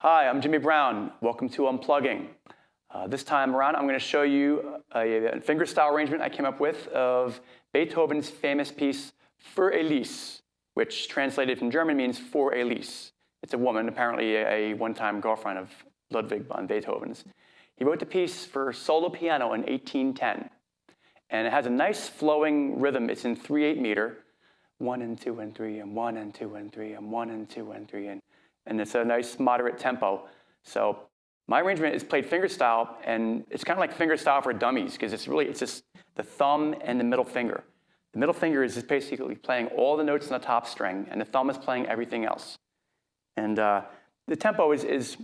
Hi, I'm Jimmy Brown. Welcome to Unplugging. This time around, I'm going to show you a fingerstyle arrangement I came up with of Beethoven's famous piece Für Elise, which translated from German means for Elise. It's a woman, apparently a one-time girlfriend of Ludwig van Beethoven's. He wrote the piece for solo piano in 1810. And it has a nice flowing rhythm. It's in 3/8 meter. 1 and 2 and 3 and 1 and 2 and 3 and 1 and 2 and 3 and it's a nice moderate tempo. So my arrangement is played fingerstyle, and it's kind of like fingerstyle for dummies because it's just the thumb and the middle finger. The middle finger is just basically playing all the notes on the top string, and the thumb is playing everything else. And the tempo is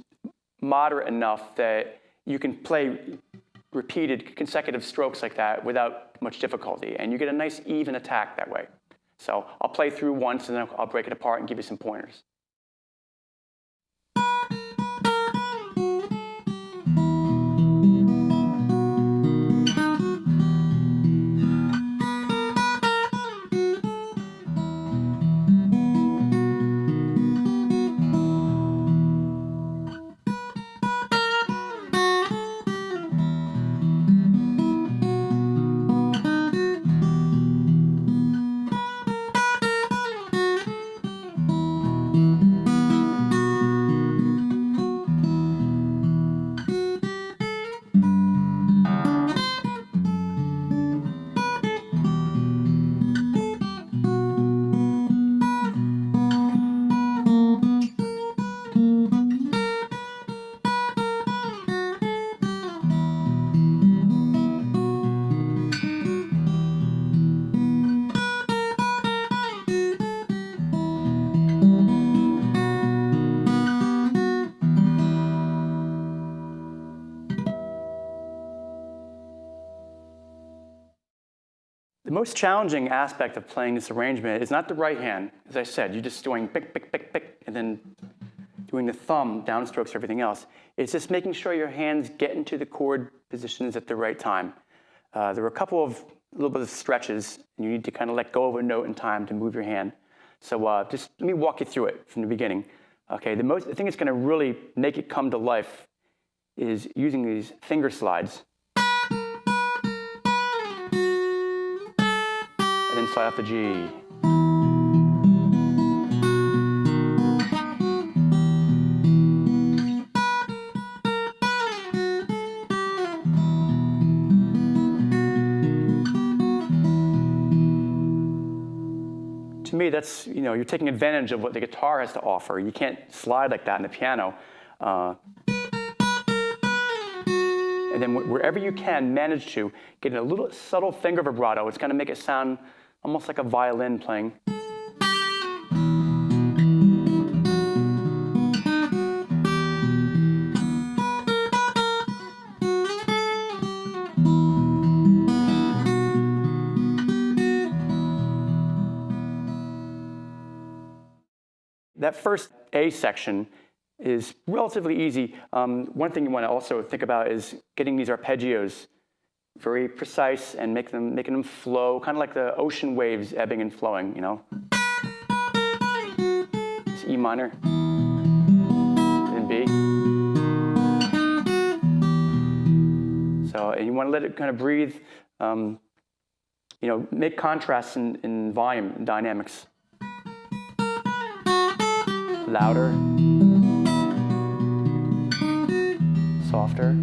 moderate enough that you can play repeated consecutive strokes like that without much difficulty, and you get a nice even attack that way. So I'll play through once, and then I'll break it apart and give you some pointers. The most challenging aspect of playing this arrangement is not the right hand. As I said, you're just doing pick, pick, pick, pick, and then doing the thumb downstrokes, everything else. It's just making sure your hands get into the chord positions at the right time. There are a couple of little bit of stretches, and you need to kind of let go of a note in time to move your hand. So just let me walk you through it from the beginning. Okay, the thing that's going to really make it come to life is using these finger slides. And then slide off the G. To me, that's, you're taking advantage of what the guitar has to offer. You can't slide like that in the piano. And then wherever you can, manage to get a little subtle finger vibrato. It's going to make it sound almost like a violin playing. That first A section is relatively easy. One thing you want to also think about is getting these arpeggios very precise and making them flow, kind of like the ocean waves ebbing and flowing, It's E minor, and B. So and you want to let it kind of breathe, make contrasts in volume and dynamics. Louder, softer,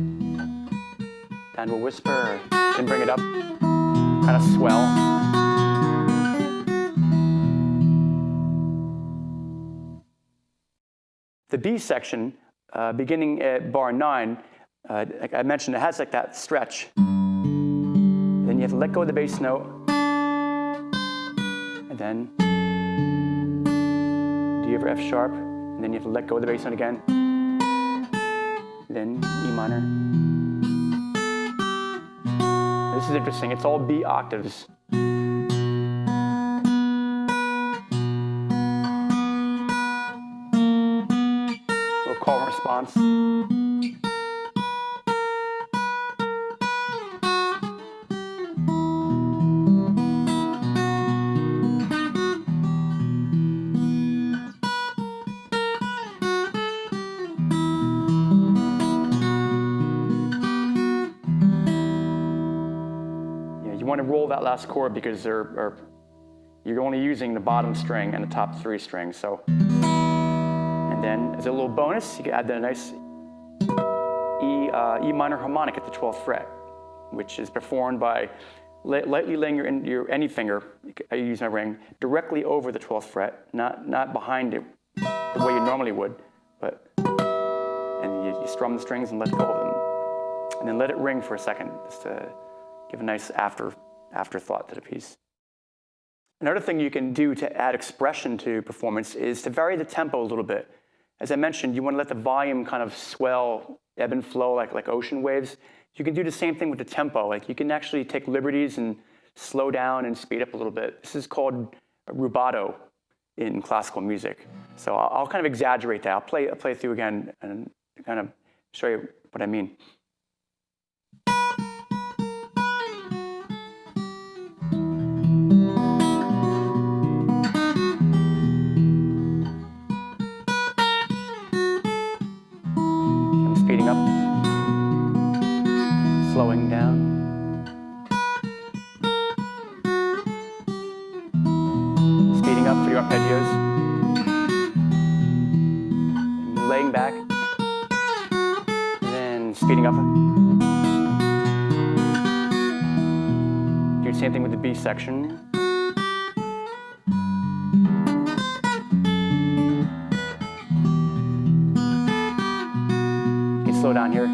down to a whisper, then bring it up, kind of swell. The B section, beginning at bar 9, like I mentioned, it has like that stretch. Then you have to let go of the bass note, and then D over F sharp, and then you have to let go of the bass note again, then E minor. This is interesting, it's all B octaves. Little call and response. want to roll that last chord because you're only using the bottom string and the top 3 strings. So, and then as a little bonus, you can add the nice E minor harmonic at the 12th fret, which is performed by lightly laying your any finger, I use my ring, directly over the 12th fret, not behind it the way you normally would, but, and you strum the strings and let go of them. And then let it ring for a second, just to give a nice afterthought to the piece. Another thing you can do to add expression to performance is to vary the tempo a little bit. As I mentioned, you want to let the volume kind of swell, ebb and flow like ocean waves. You can do the same thing with the tempo. Like you can actually take liberties and slow down and speed up a little bit. This is called rubato in classical music. So I'll kind of exaggerate that. I'll play it through again and kind of show you what I mean. I'm speeding up, slowing down. Speeding up for the arpeggios. And laying back. And then speeding up. Do the same thing with the B section. You can slow down here.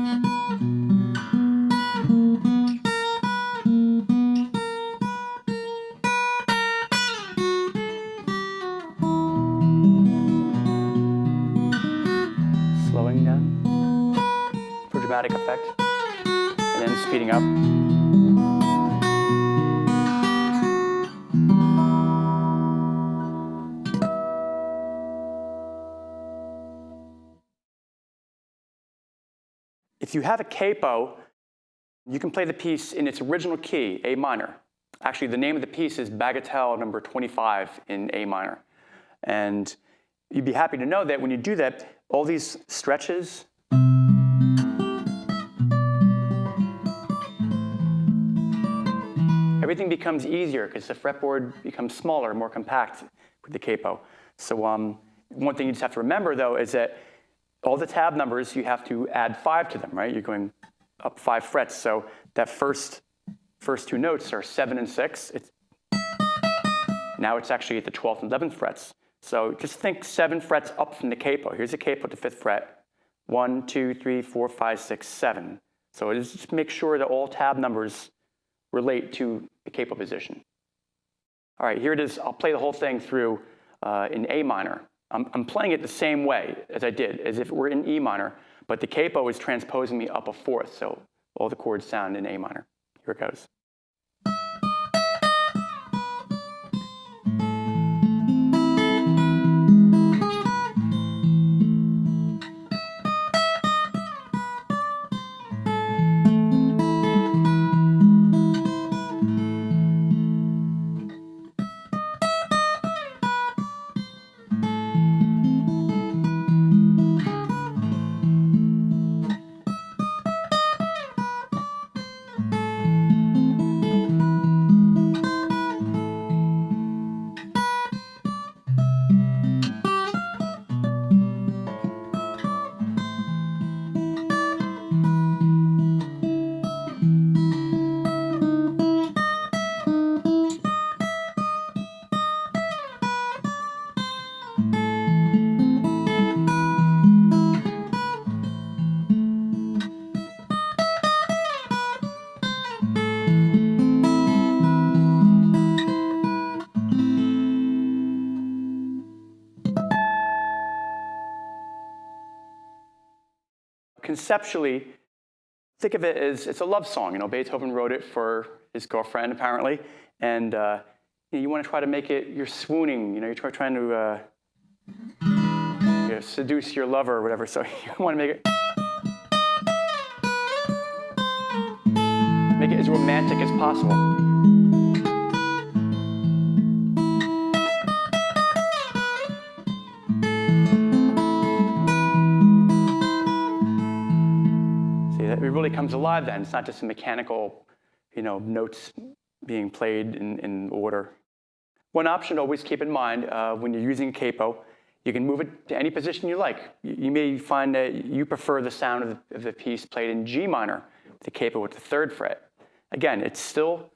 Slowing down for dramatic effect, and then speeding up. If you have a capo, you can play the piece in its original key, A minor. Actually, the name of the piece is Bagatelle number 25 in A minor. And you'd be happy to know that when you do that, all these stretches, everything becomes easier because the fretboard becomes smaller, more compact with the capo. So one thing you just have to remember, though, is that all the tab numbers, you have to add 5 to them, right? You're going up 5 frets. So that first 2 notes are 7 and 6. Now it's actually at the 12th and 11th frets. So just think 7 frets up from the capo. Here's a capo at the 5th fret. 1, 2, 3, 4, 5, 6, 7. So it is just make sure that all tab numbers relate to the capo position. All right, here it is. I'll play the whole thing through in A minor. I'm playing it the same way as I did, as if it were in E minor, but the capo is transposing me up a 4th, so all the chords sound in A minor. Here it goes. Conceptually, think of it as it's a love song. You know, Beethoven wrote it for his girlfriend, apparently, and you want to try to make it, you're swooning. You know, you're trying to seduce your lover or whatever. So you want to make it as romantic as possible. It really comes alive then. It's not just a mechanical, notes being played in order. One option to always keep in mind when you're using a capo, you can move it to any position you like. You may find that you prefer the sound of the piece played in G minor, with the capo with the 3rd fret. Again, it's still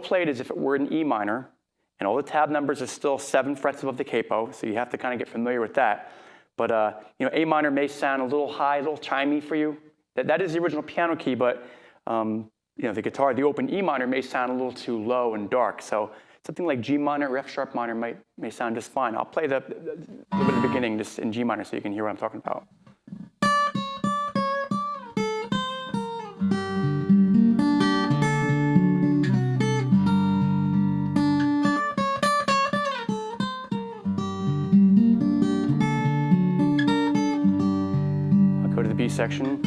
played as if it were in E minor, and all the tab numbers are still 7 frets above the capo, so you have to kind of get familiar with that. But A minor may sound a little high, a little chimey for you. That is the original piano key, but the guitar, the open E minor may sound a little too low and dark. So something like G minor or F sharp minor may sound just fine. I'll play the little bit of the beginning just in G minor so you can hear what I'm talking about. I'll go to the B section.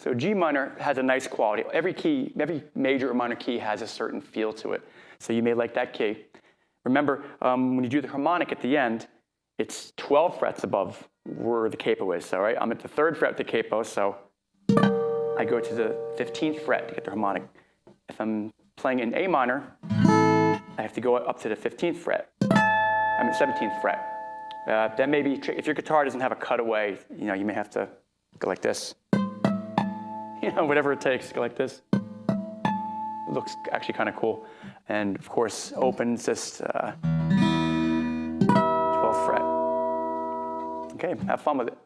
So G minor has a nice quality. Every major or minor key has a certain feel to it. So you may like that key. Remember, when you do the harmonic at the end, it's 12 frets above where the capo is. So, right, I'm at the 3rd fret of the capo, so I go to the 15th fret to get the harmonic. If I'm playing in A minor, I have to go up to the 15th fret. I'm at 17th fret. That may be if your guitar doesn't have a cutaway, you may have to go like this. Whatever it takes, go like this. It looks actually kind of cool. And of course, opens just 12th fret. Okay, have fun with it.